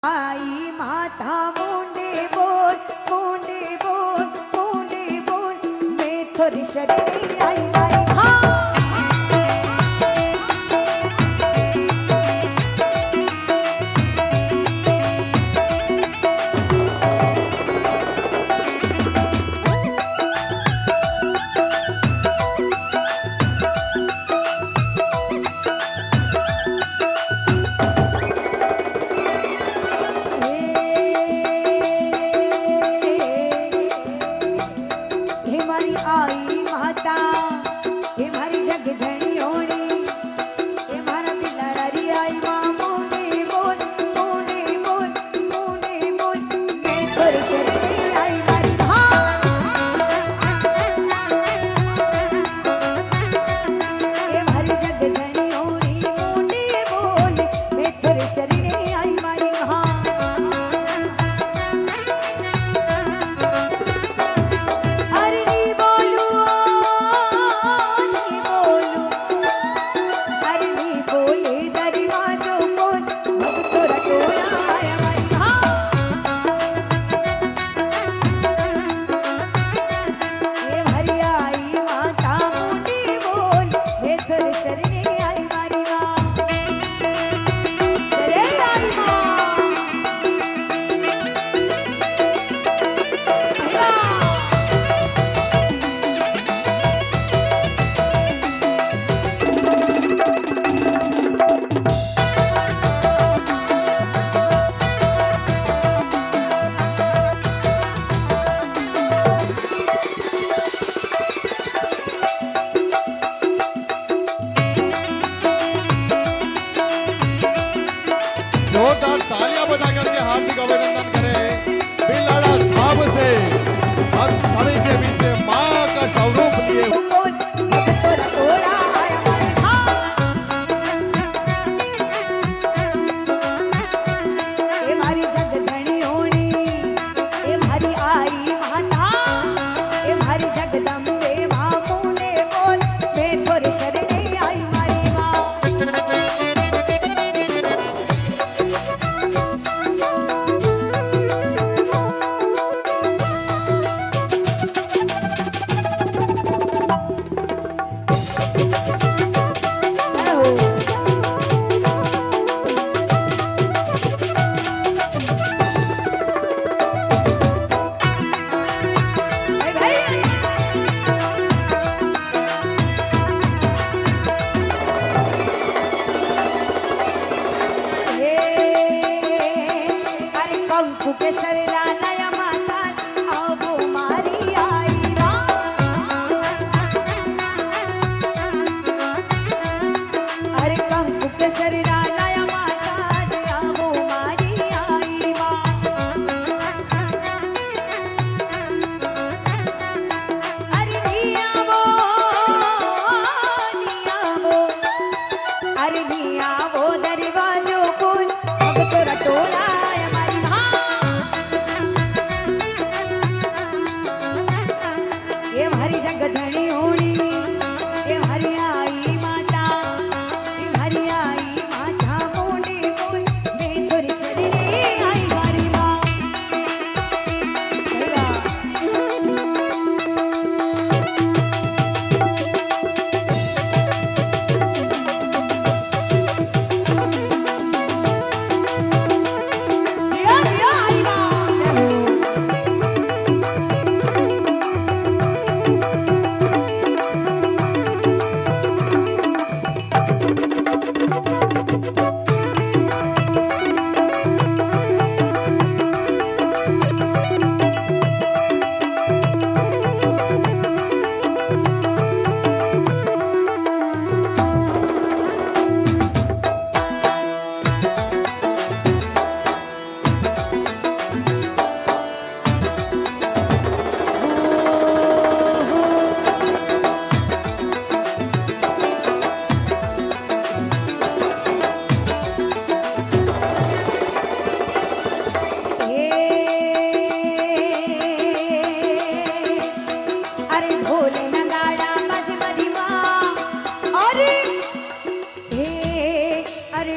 आई माता मुंडे बोल मुंडे बोल मुंडे बोल मैं थोड़ी शरीर आई आई हाँ तालियां बजा करके हार्दिक अभिनंदन करें बिलाड़ा धाम से हम सभी के बीच में मां का स्वरूप लिए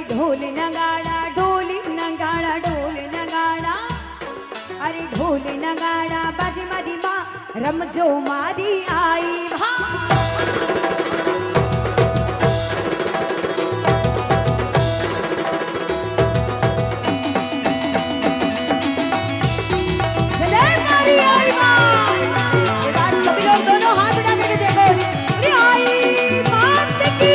ढोल नगाड़ा ढोली नगाड़ा ढोल ઢોલ નગાડા બાજે મારી માં રમજો મારી આઈ ભા જય મારી આઈ માં ये बात सभी लोग दोनों हाथ उठा के देखो मेरी आई मात की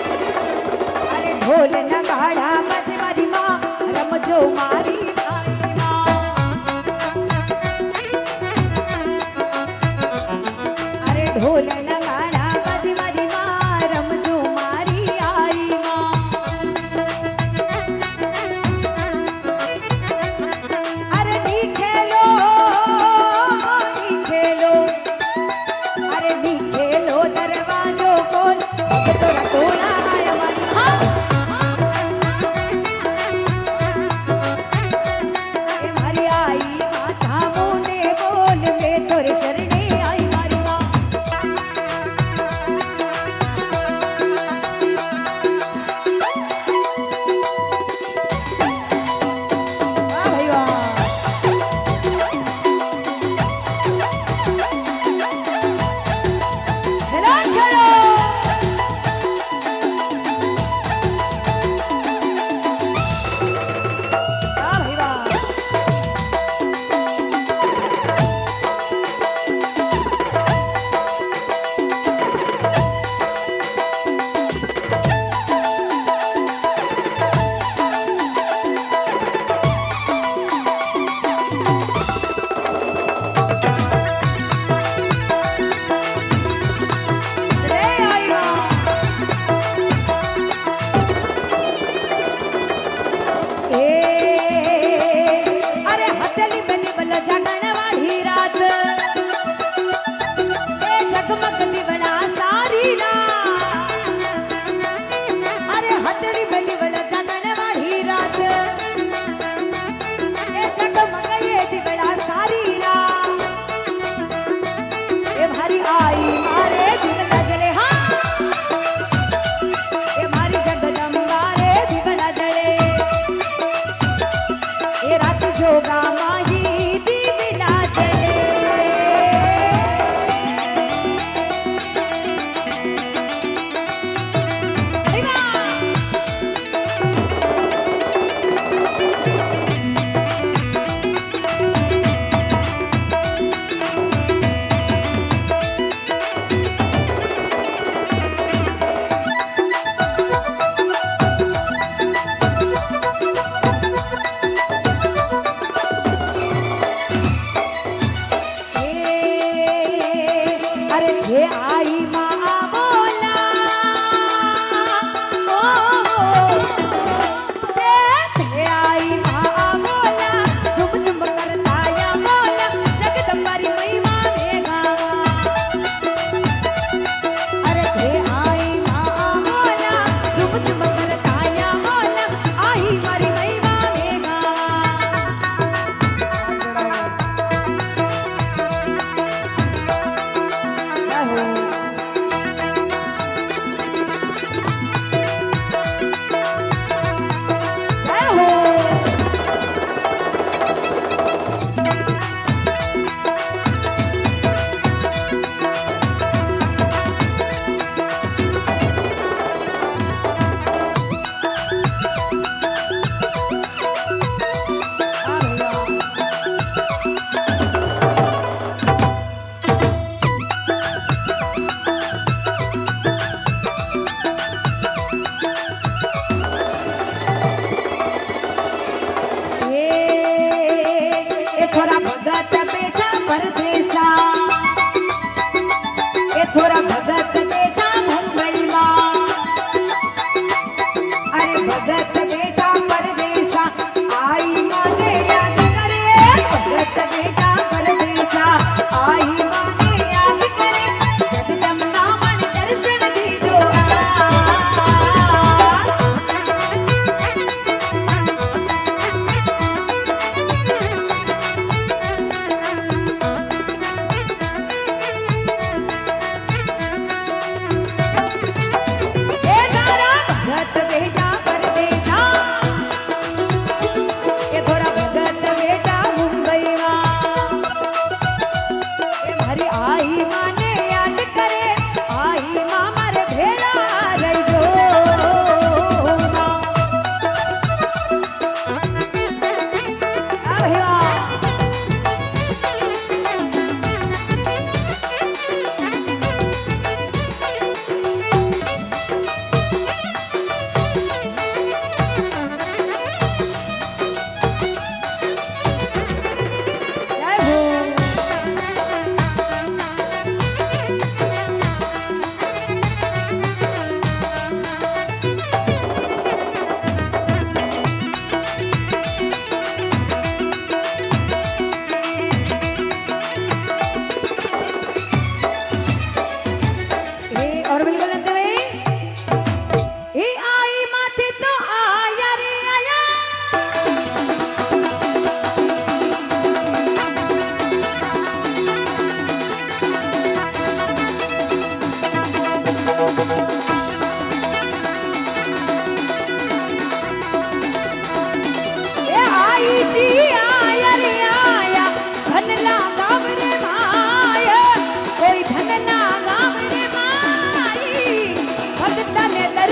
अरे ढोल नगाड़ा बजे मारी माँ रमजो मारी आई माँ अरे ढोल नगाड़ा बजे मारी माँ रमजो मारी आई माँ अरे नी खेलो अरे नी खेलो दरवाजो खोल अब तोरा टोला आया मारी हाँ ए मारी आई माथा मुने बोल मैं तोरे शरणे आई मारी माँ वाह भाई वाह खेलो खेलो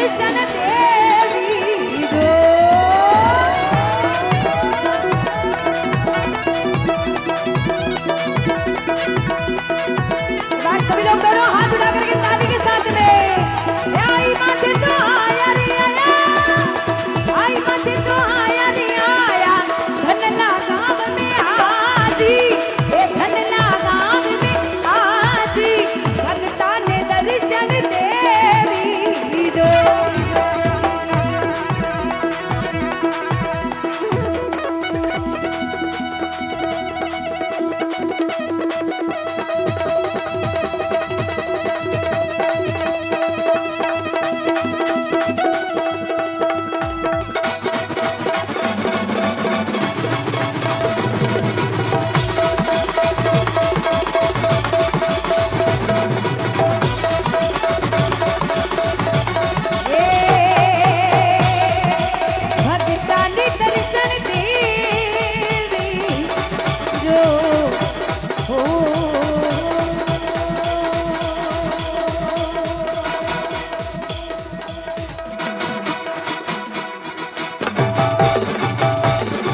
दर्शन देवी दो। सभी लोग दोनों हाथ उठा करके ताली के साथ में आई माथे तो आया रे आया, आई माथे तो आया रे आया, धनला गाँव में हाजी, ए धनला गाँव में हाजी, भक्ता ने दर्शन देवी दो।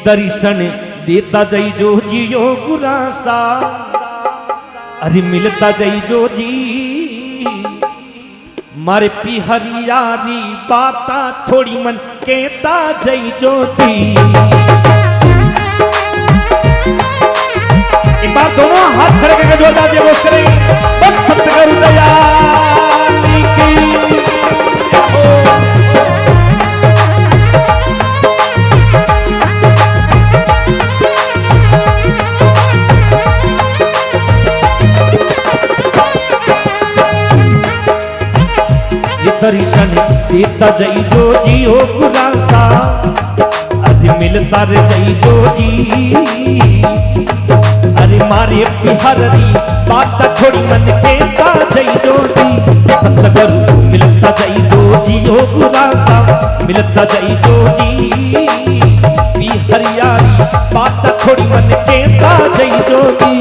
दर्शन देता जई जो जियो गुरासा, अरे मिलता जई जो जी मारे पिहरियारी बाता थोड़ी मन कहता जई जो जी। एक बार दोनों हाथ खड़े करके जोरदार जय घोष करें, बस सत्य दया दर्शन देता जई जो जियो गुरासा, अरे मिलता रे जई जो जी अरे मारे पिहरी बात थोड़ी मन कहता जई जो जी। सतगुरु मिलता जई जो जियो गुरासा, मिलता जई जो जी पिहरियारी बात थोड़ी मन कहता जई जो जी।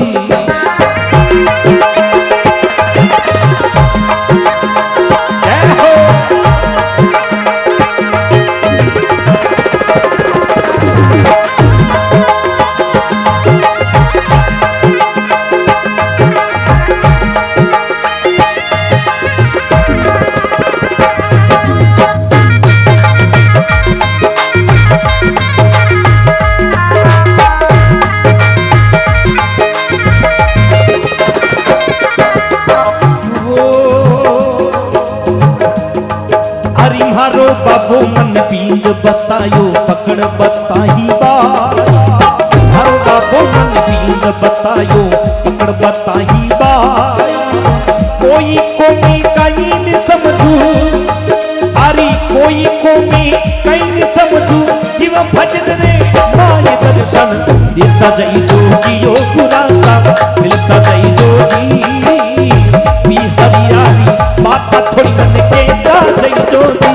बाबू मन बीज बतायो पकड़ बताही बार, हर बाबू मन बीज बतायो पकड़ बताही बार। कोई कोमी कहीं न समझू, अरे कोई कोमी कहीं न समझू, जीव भजन रे माय दर्शन देता जई जो जियो गुरासा, मिलता जई जो जी हरियाली बात थोड़ी मन कहता जई जो जी।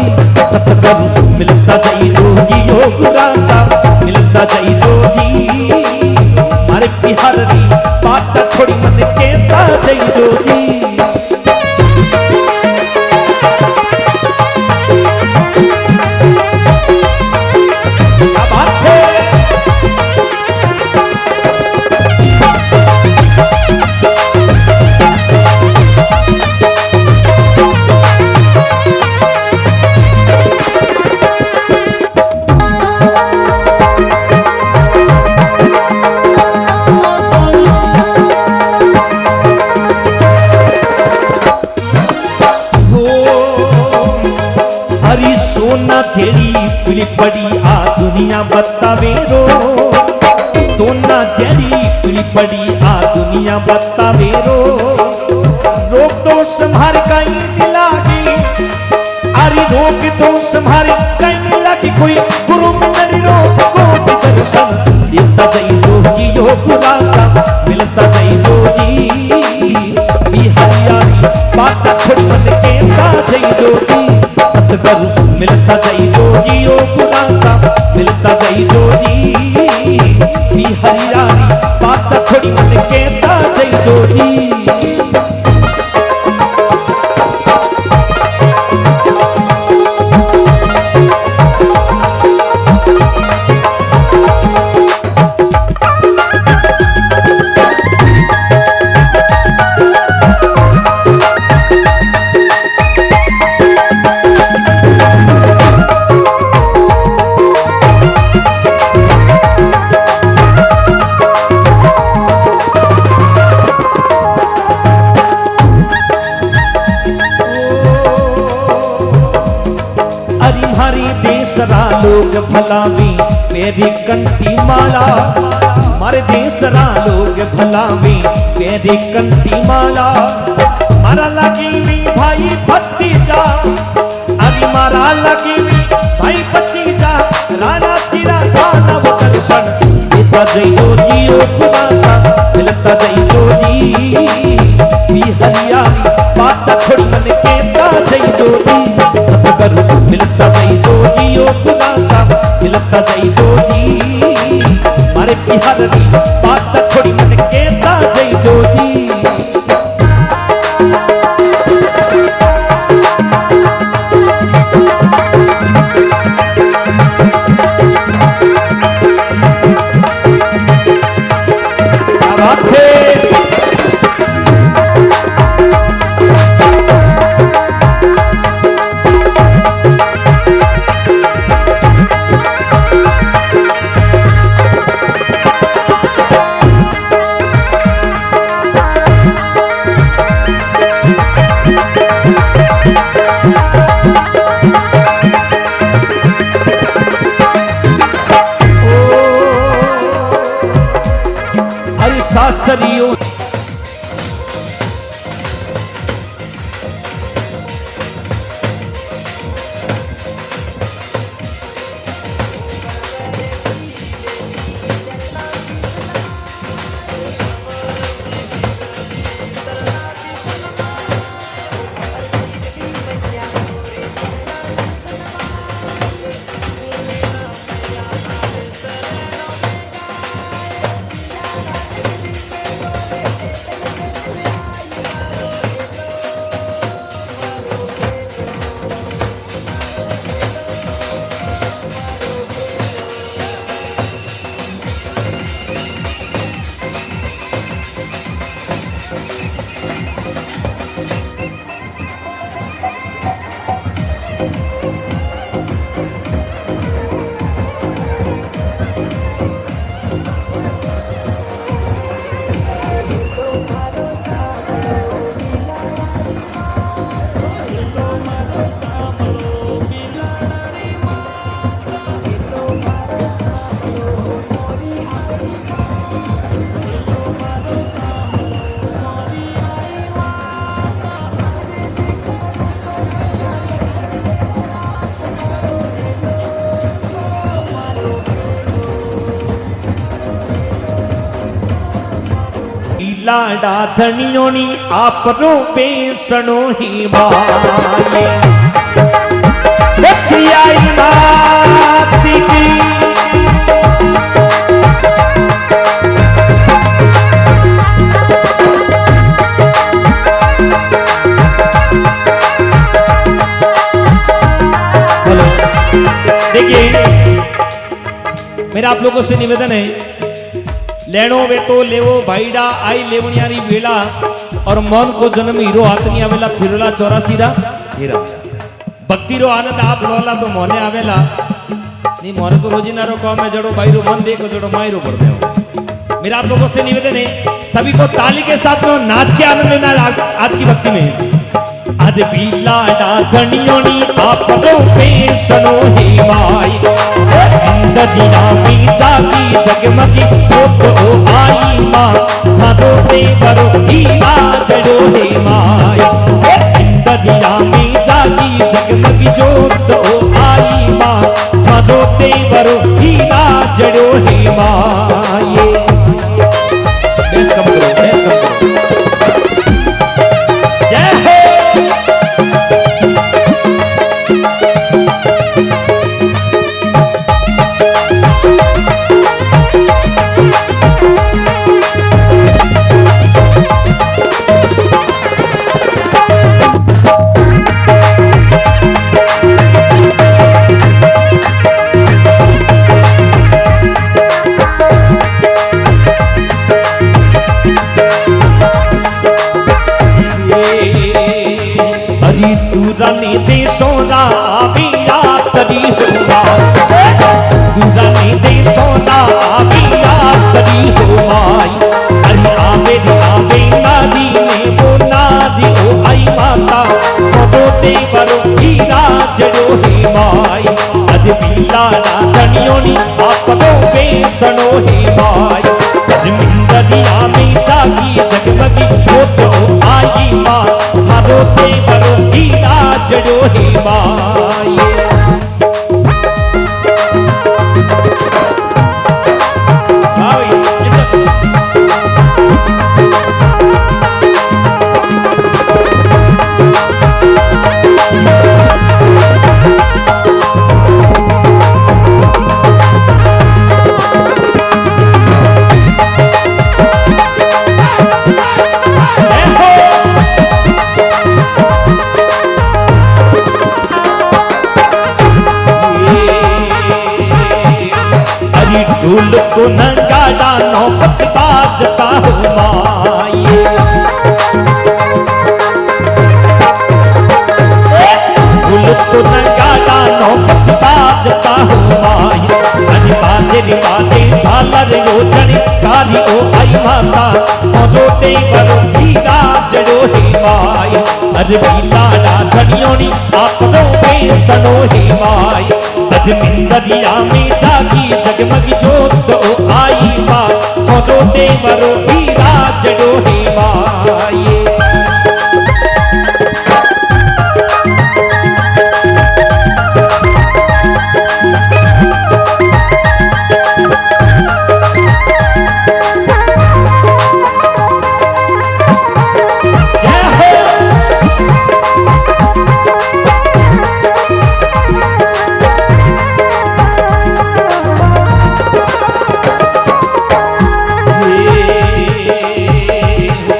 सतगुरु मिलता जई जो जियो गुरासा, मिलता जई जो जी मारे पिहरी बात थोड़ी मन कहता जई जो जी। क्या बात है जेड़ी पीली पड़ी आ दुनिया बतावे रो, सोना जेड़ी पीली पड़ी आ दुनिया बतावे रो। रोग तो संभार कहीं नहीं लागी, अरे रोग तो संभार कहीं नहीं लागी, कोई गुरु मिलनी रो को दर्शन देता जई जो जियो गुरासा, मिलता जई जो जी हरियाली बात थोड़ी मन कहता जई जो जी। सतगुरु मिलता जई जो जियो गुरासा, मिलता जई जो जी हरियाली बात थोड़ी मन कहता जई जो जी। हरी हरी देशरा लोग भलावी मेरी कंठी माला मारे देशरा लोग भलावी मेरी कंठी माला मारा लगी भी भाई भतीजा अभी मारा लगी भी भाई भतीजा राणा चिरा साना वो दर्शन मिलता जइयो जियो खुदासा मिलता जइयो जी भी हरियाली बात थोड़ी मन के ता जइयो जी सब करू मिलता जइयो जियो खुदासा मिलता जइयो जी मारे बिहार की बात थोड़ी मन के ता जइयो जी सासरियों लाडा धनियोनी आपरो बेसणो ही माये बचियाई माती की देखिए मेरा आप लोगों से निवेदन है लेनो वे तो लेवो भाईडा आई लेवनियारी वेला और मन को जन्म हीरो आतनी आवेला फिरला 84 रा हीरा भक्ति रो आनंद आप लोला तो मोने आवेला नी मोने को रोजिना रो काम में जड़ो भाई रो मन देखो जड़ो माई रो कर दो मेरा आप लोगों से निवेदन है सभी को ताली के साथ में नाच के आनंद लेना आज की भक्ति में आज भी लाडा धनियोनी आप रो पेशनो ही माई ददिया में जागी जगमगी तो आई माँ खादो दे बरो हीरा जड़ो दे माय ददिया में जागी जगमगी तो आई माँ खादो दे बरो हीरा जड़ो दे माय बेस कम करो जय हो धनियोनी आपनो बेसनो हे माय धर्मिंदरिया में जागी जगमगी फोटो आई माँ थारो देवरो हीरा जड़ो हे माय ढोल को नगाड़ा नौबत बाजता हो माये ढोल को नगाड़ा नौबत बाजता हो माये अरे बाजे रे बाजे झालर रोजन कारी ओ आई माता मोरो देवरो हीरा जड़ो हे माये अरे बीलाड़ा धनियोनी आपनो बेसनो हे माये धर्मिंदरिया में जागी जगमगी जोत आई माँ मोरो देवरो हीरा जड़ो हे माये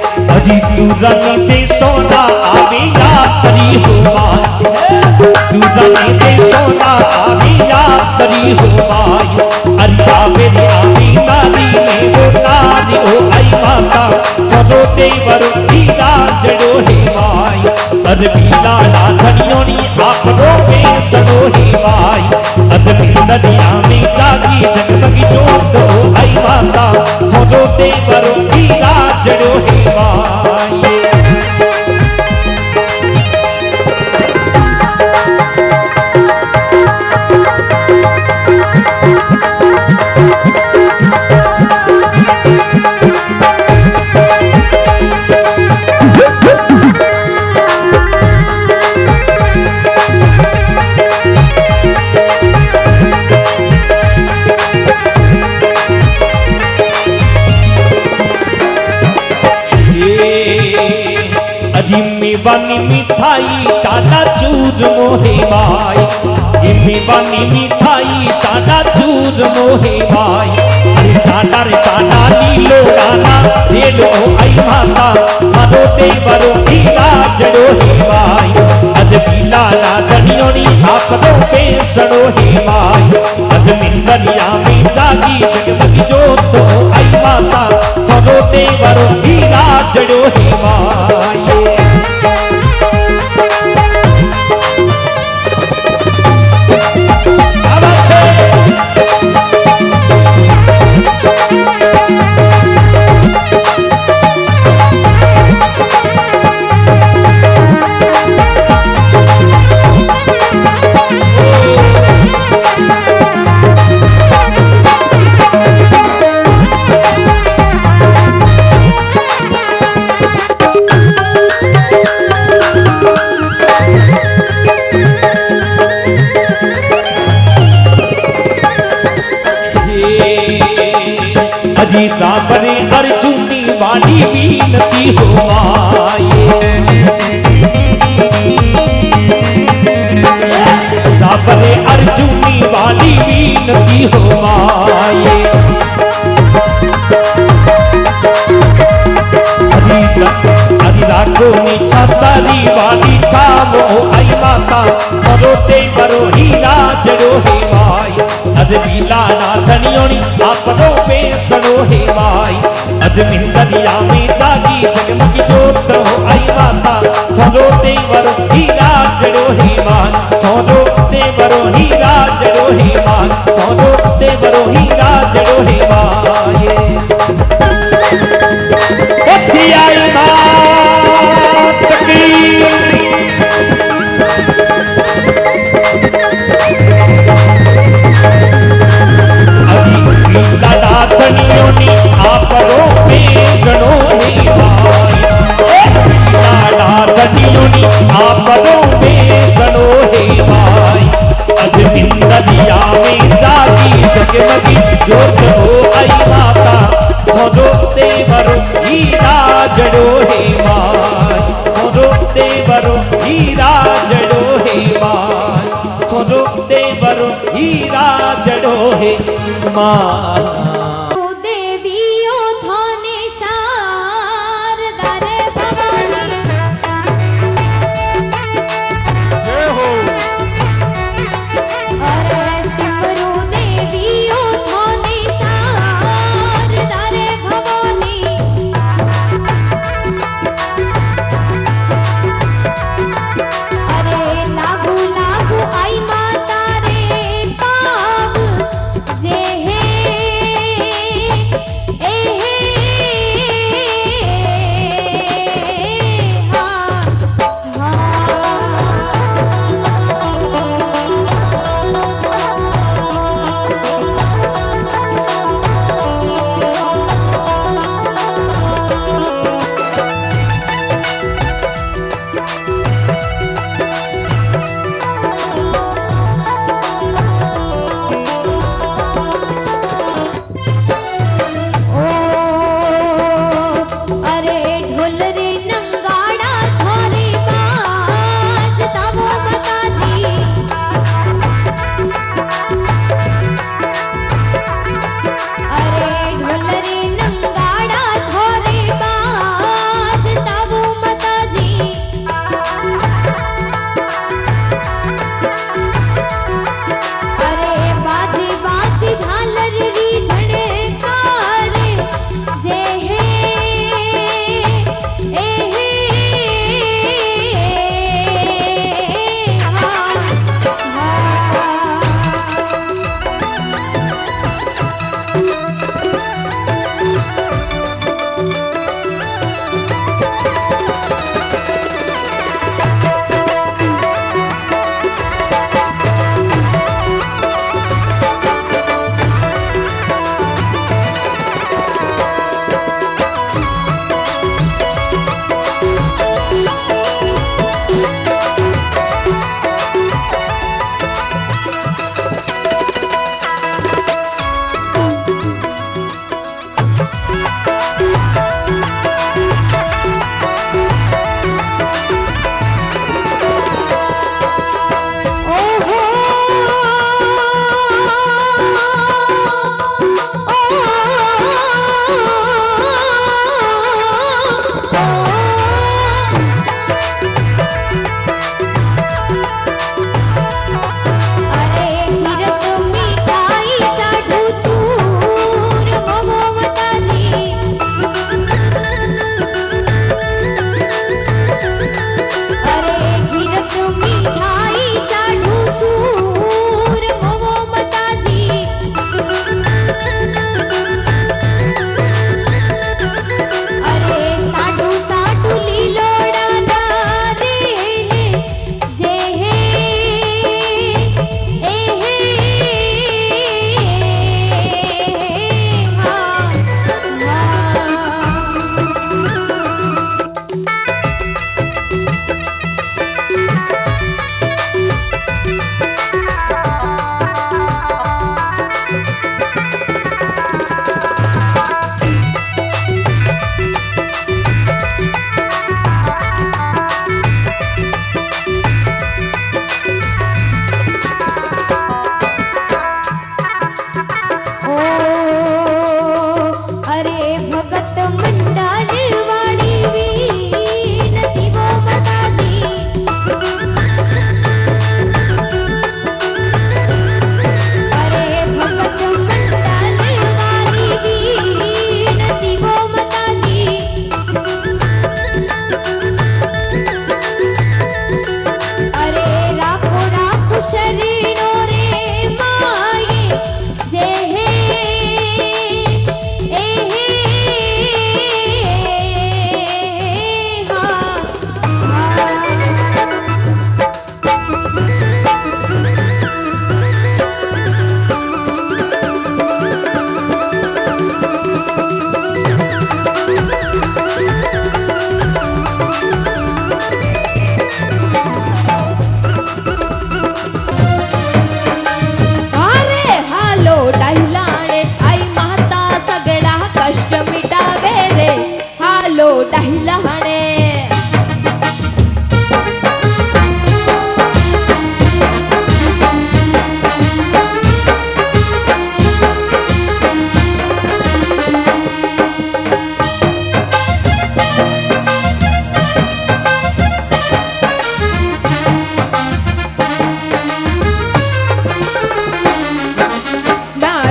दूरानी दे सोना आवे यात्री हो माय दूरानी दे सोना आवे यात्री हो माय अरे आवे रे आवे नारी में वो नारी हो आई माता मोरो देवरो हीरा जड़ो हे माय अरे बीलाड़ा धनियोनी आपनो बेसनो हे माय अदमी नदिया में जागी जगमगी जोत आई माता मोरो देवरो हीरा जड़ो हे माय मेवानी मिठाई चाचा चूर मोहे माय ये मेवानी मिठाई चाचा चूर मोहे माय अरे चाचा रे चाचा नीलो गाना रे लो आई माता मारो देवरो हीरा जड़ो हे माय अद बीलाड़ा धनियोनी आपनो बेसनो हे माय धर्मिंदरिया में जागी जगमगी जोत आई माता मारो देवरो हीरा जड़ो हे माय राबरे अर्जुनी वाली बीनती हो माये राबरे अर्जुनी वाली बीनती हो माये हरि राखो नीचा सारी वाली छावो आई माता मरो देवरो हीरा जड़ो हे माय अद बीलाड़ा धनियोनी आपनो बेसनो हे माय अदमिंदरिया में जागी जगमगी जोत हो आई माता थोरो देवरो हीरा जड़ो हे माय थोरो देवरो हीरा जड़ो हे माय थोरो देवरो हीरा जड़ो हे माय आई मात की मगी जोत हो आई माता थोरो देवरो हीरा जड़ो हे माय थोरो देवरो हीरा जड़ो हे माय थोरो देवरो हीरा जड़ो हे माय देवियो थाने शारदा रे भवानी जय हो अरे सिमरो देवियो थाने शारदा रे भवानी अरे लागू लागू आई माता रे पाव जे हे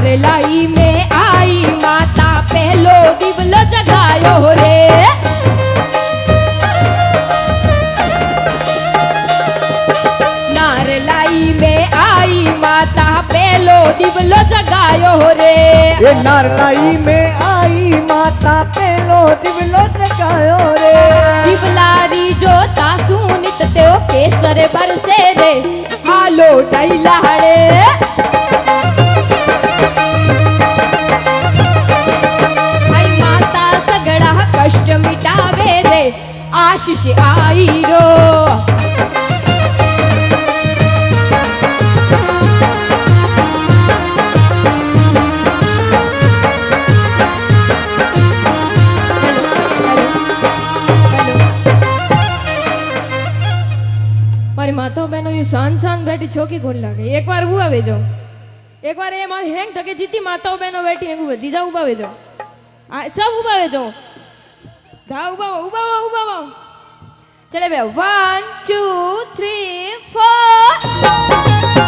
नारलाई में आई माता पहलो दिवलो जगायो रे। नारलाई में आई माता पहलो दिवलो जगायो रे। ये नारलाई में आई माता पहलो दिवलो जगायो रे। दिवलारी जो तासुनित त्यो केसर बरसे रे हालो डैलाड़े। आई माता सगड़ा कष्ट मिटावे रे आशीष आई रो। મારી માતાઓ બહેનો યુ શાન બેઠી છોકી કોણ લાગે એક વાર ઉભા વેજો એક વાર એ મારી હેંગ ટકે જીતી માતાઓ બહેનો બેઠી હેંગ જીજા ઉભા વેજો આ सब ઉભા વેજો धा ઉભા ચલે બે 1 2 3 4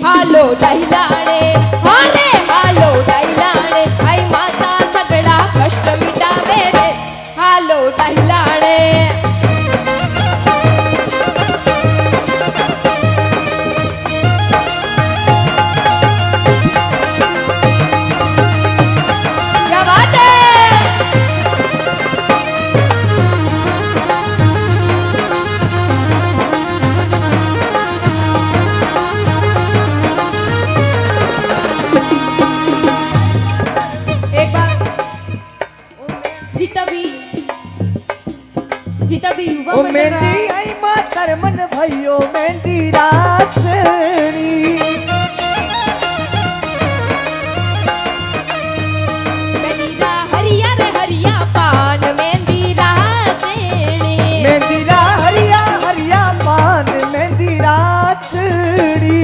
हालो डैलाड़े हाले हालो डैलाड़े। आई माता सगड़ा कष्ट मिटावे रे हालो डैलाड़े। क्या बात है। ओ मेहंदी आई मातर मन भाइयों मेहंदी रासनी। मेहंदीरा हरिया रे हरिया पान मेहंदीरा चेड़ी। मेहंदीरा हरिया हरिया पान मेहंदीरा चेड़ी।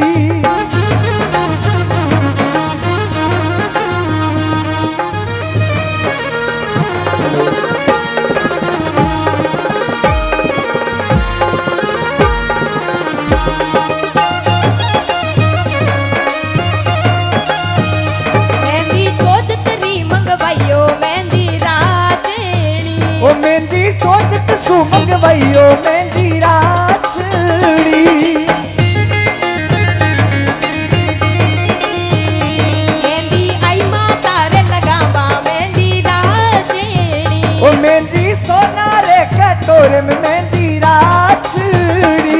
ओ मेहंदी सोचत सु मंगवाइयो मेहंदी रासड़ी। मेहंदी आई माता रे लगावा मेहंदी राचेड़ी। ओ मेहंदी सोना रे कटोरे में मेहंदी रासड़ी।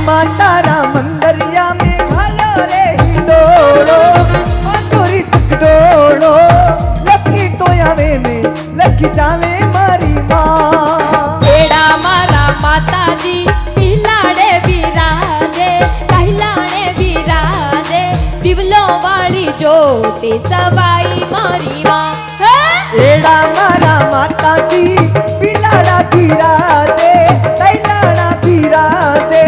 मातारा मंदरिया में घालो रे हिंडोलो मातोरी तिकड़ोलो लकी तो आवे में लकी जावे मारी माँ। एड़ा मारा माता जी पिलाड़े बिराजे कहलाने बिराजे दिवलो वाली जोते सवाई मारी माँ। एड़ा मारा माता जी पिलाड़ा बिराजे कहलाना बिराजे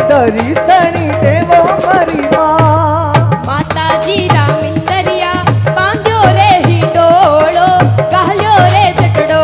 दर्शनी देवो मरी माँ। माता जी रामिंदरिया बांधो रे हिंडोलो कहलो रे चटड़ो।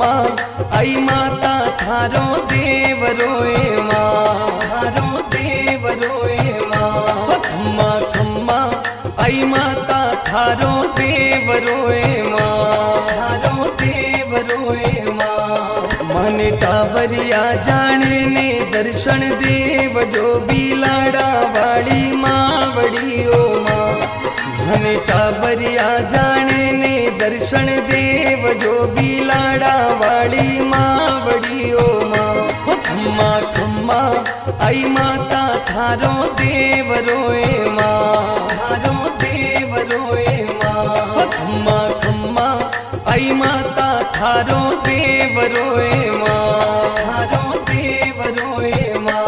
खम्मा आई माता थारो देव रोए माँ, थारो देव रोए माँ। खम्मा खम्मा आई माता थारो देव रोए माँ, थारो देव रोए माँ। मन टाबरिया जाने ने दर्शन देव जो बिलाड़ा वाली माँ बड़ी ओ माँ। मन टाबरिया जाने ने दर्शन देव जो बिलाड़ा वाली माँ बड़ी ओ माँ। खम्मा खम्मा आई माता थारो देव रोए माँ, थारो देव रोए माँ। खम्मा खम्मा आई माता थारो देव रोए माँ, थारो देव रोए माँ।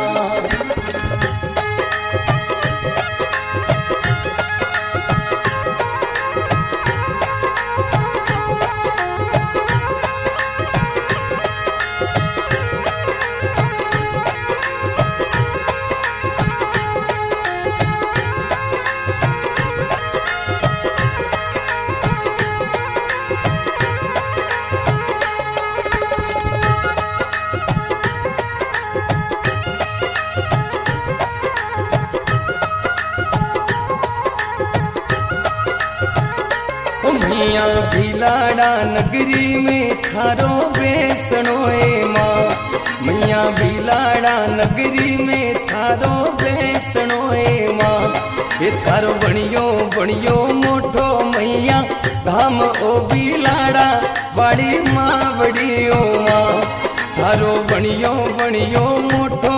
मैया बिलाड़ा नगरी में थारो बेसणोए माँ। मैया बिलाड़ा नगरी में थारो बेसणोए माँ। ये थारो बणियो बणियो मोठो मैया धाम ओ बिलाड़ा वाली माँ बड़ी ओ माँ। थारो बणियो बणियो मोठो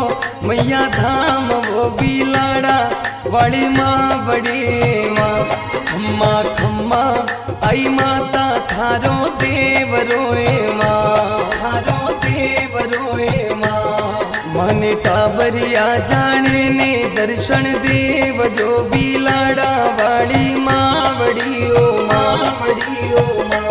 मैया धाम वो बिलाड़ा वाली माँ बड़ी माँ। खम्मा खम्मा आई माता थारो देव रोए माँ, थारो देव रोए माँ। मन टाबरिया जाने ने दर्शन देव जो बिलाड़ा वाली माँ बड़ी ओ माँ, बड़ी ओ माँ।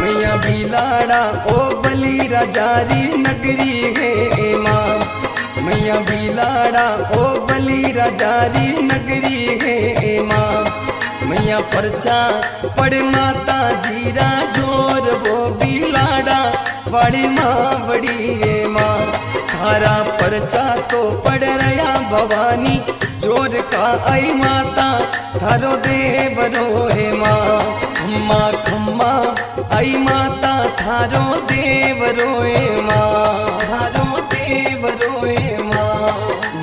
मैया बिलाड़ा ओ बली राजारी नगरी है माँ। मैया बिलाड़ा ओ बली राजारी नगरी है माँ। मैया परचा पड़ माता जीरा जोर वो बिलाड़ा वाली माँ बड़ी है माँ। थारा परचा तो पड़ रहा भवानी जोर का आई माता थारो देव रोए माँ। खम्मा खम्मा आई माता थारो देव रोए माँ, थारो देव रोए माँ।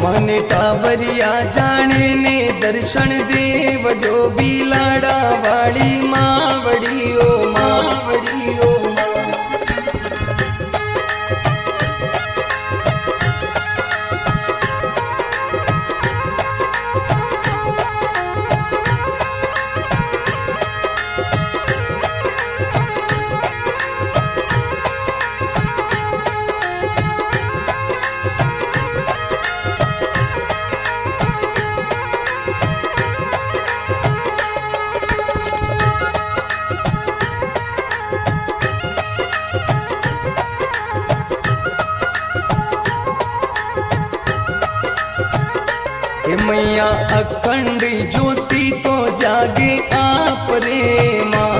मन टाबरिया जाने ने दर्शन देव जो बिलाड़ा वाली माँ बड़ी ओ माँ, बड़ी ओ माँ। मैया अखंड ज्योति तो जागे आप रे माँ।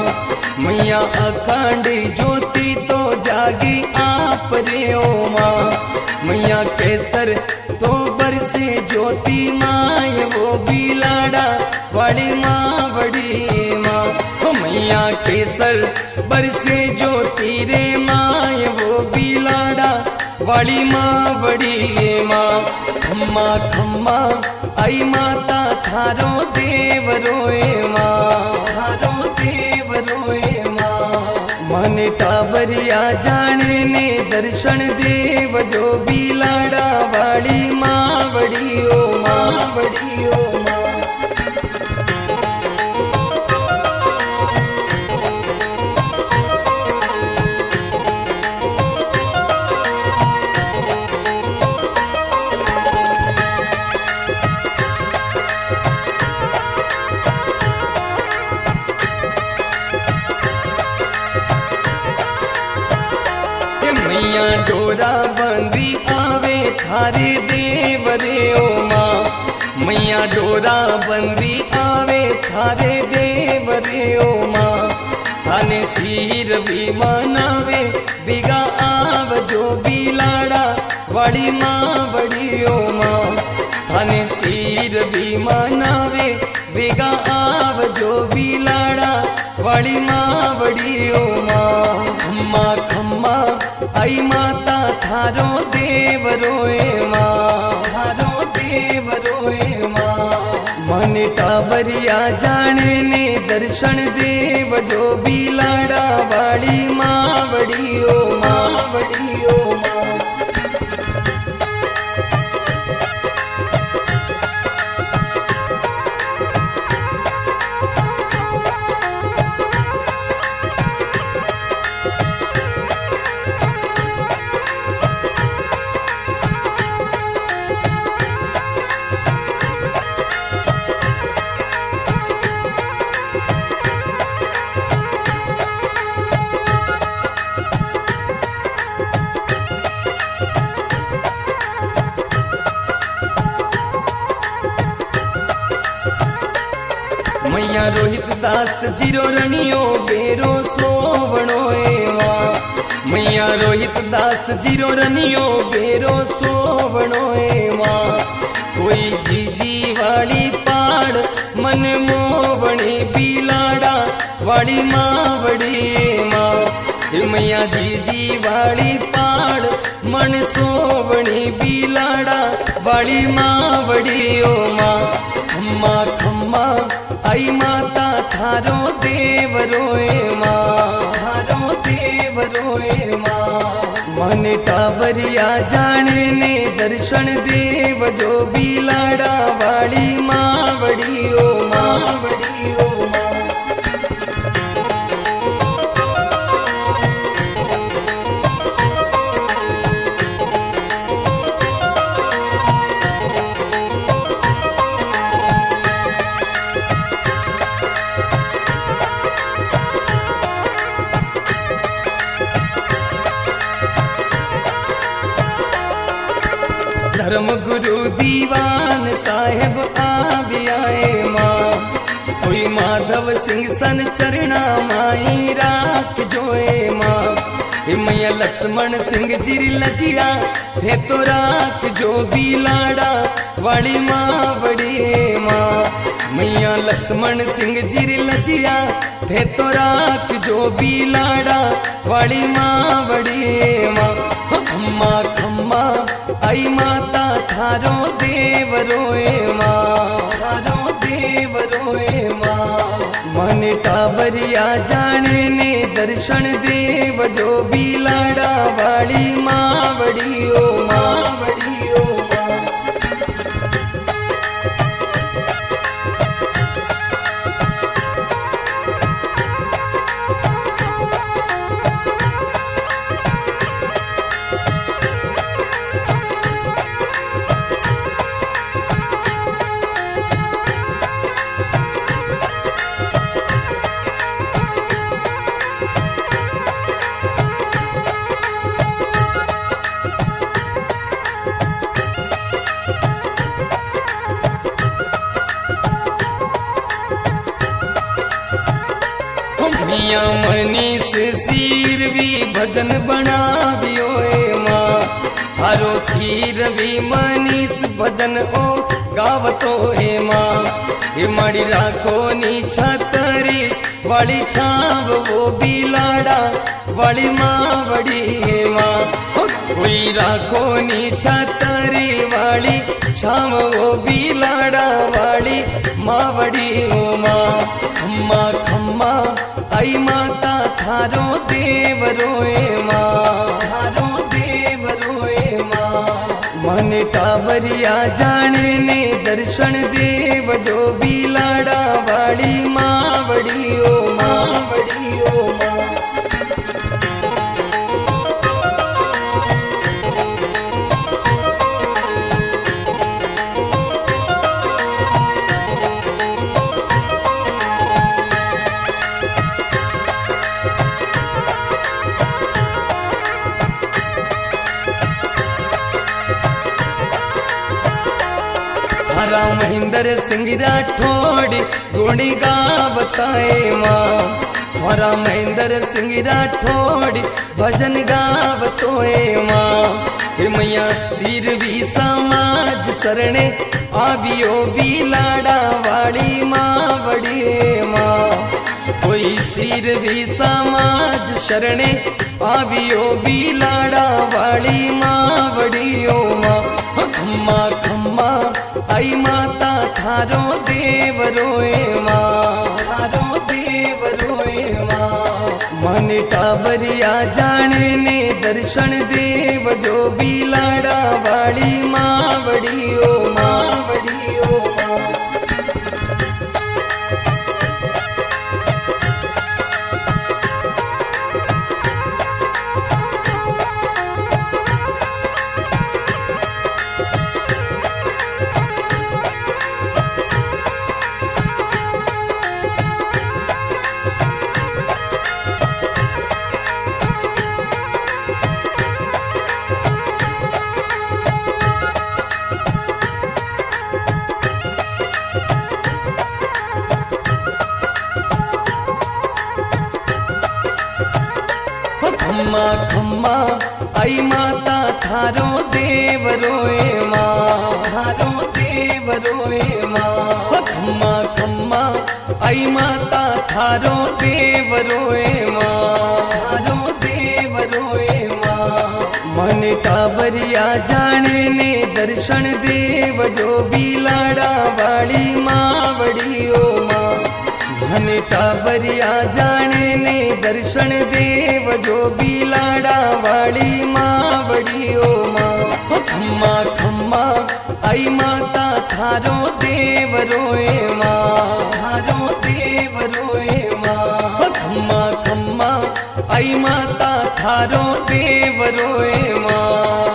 मैया अखंड ज्योति तो जागे आप रे ओ माँ। मैया केसर तो बरसे ज्योति माय वो बिलाड़ा वाली माँ बड़ी माँ। ओ मैया केसर बरसे ज्योति रे माय वो बिलाड़ा वाली माँ बड़ी माँ। खम्मा खम्मा आई माता थारो देव रोए माँ, थारो देव रोए माँ। मन टाबरिया जाने ने दर्शन देव जो बिलाड़ा वाली माँ बड़ी ओ माँ, बड़ी ओ माँ। मैया डोरा बंदी आवे थारे देव रे ओ माँ। मैया डोरा बंदी आवे थारे देव रे ओ माँ। थाने सिर भी मनावे बिगा आव जो बिलाड़ा वाली माँ बड़ी ओ माँ। थाने सिर भी मनावे बिगा आव जो बिलाड़ा वाली माँ बड़ी ओ माँ। खम्मा खम्मा आई माता थारो देव रोए माँ। थारो देव रोए माँ। मन टाबरिया जाने ने दर्शन देव जो बिलाड़ा वाली माँ बड़ी ओ माँ बड़ी ओ माँ। मैया रोहित दास जीरो रनियो बेरो सोवणो एवा। मैया रोहित दास जीरो रनियो बेरो सोवणो एवा। कोई जीजी वाली पाड़ मन मोवणी बिलाड़ा वाली माँ बड़ी माँ। मैया जीजी वाली पाड़ मन सोवणी बिलाड़ा वाली माँ बड़ी ओ माँ। खम्मा खम्मा आई माता थारो देव रोए माँ। थारो देव रोए माँ। मन टाबरिया जाने ने दर्शन देव जो बिलाड़ा वाली माँ बड़ी ओ माँ बड़ी ओ माँ। धर्म गुरु दीवान साहेब आए माँ। कोई माधव सिंह सन चरणा माई राख जोए माँ। मैया लक्ष्मण सिंह जिरी लजिया थे तो राख जो बिलाड़ा वाली माँ बड़ी माँ। मैया लक्ष्मण सिंह जिरी लजिया थे तो राख जो बिलाड़ा वाली माँ बड़ी माँ। खम्मा खम्मा आई माता थारो देव रोए माँ। थारो देव रोए माँ। मन टाबरिया जाने ने दर्शन देव जो बिलाड़ा वाली माँ बड़ी ओ माँ बड़ी ओ माँ। मिया मनीष सिर भी भजन बनावियो माँ। हारो सिर भी मनीष भजन ओ गावतो हे माँ। ये मड़ी राखो नी छतरी वाली छाव वो बिलाड़ा वाली माँ बड़ी हे माँ। कोई राखो नी छतरी वाली छाव वो बिलाड़ा वाली माँ बड़ी हो माँ। खम्मा खम्मा आई माता थारो देव रोए माँ। थारो देव रोए माँ। मन टाबरिया जाने ने दर्शन देव जो बिलाड़ा वाली माँ बड़ी ओ माँ बड़ी ओ माँ। थोड़ा महेंद्र सिंह राठौड़ गुणी गावताए माँ थोड़ा महेंद्र सिंह राठौड़ भजन गावतोए माँ हे मैया सिरवी समाज शरणे आवियो बिलाड़ा वाली माँ बड़ी माँ कोई सिरवी समाज शरणे आवियो बिलाड़ा वाली माँ बड़ी ओ माँ खम्मा खम्मा आई माता थारो देव रोए माँ थारो देव रोए माँ मन टाबरिया जाने ने दर्शन देव जो बिलाड़ा वाली माँ बड़ी ओ माँ बड़ी ओ माँ खम्मा खम्मा आई माता थारो देव रोए माँ थारो देव रोए माँ खम्मा खम्मा आई माता थारो देव रोए माँ थारो देव रोए माँ मन टाबरिया जाने ने दर्शन देव जो बिलाड़ा वाली माँ बड़ी ओ माँ मन टाबरिया जाने ने दर्शन देव जो बिलाड़ा वाली माँ बड़ी ओ माँ खम्मा खम्मा आई माता थारो देव रोए माँ थारो देव रोए माँ खम्मा खम्मा आई माता थारो देव रोए माँ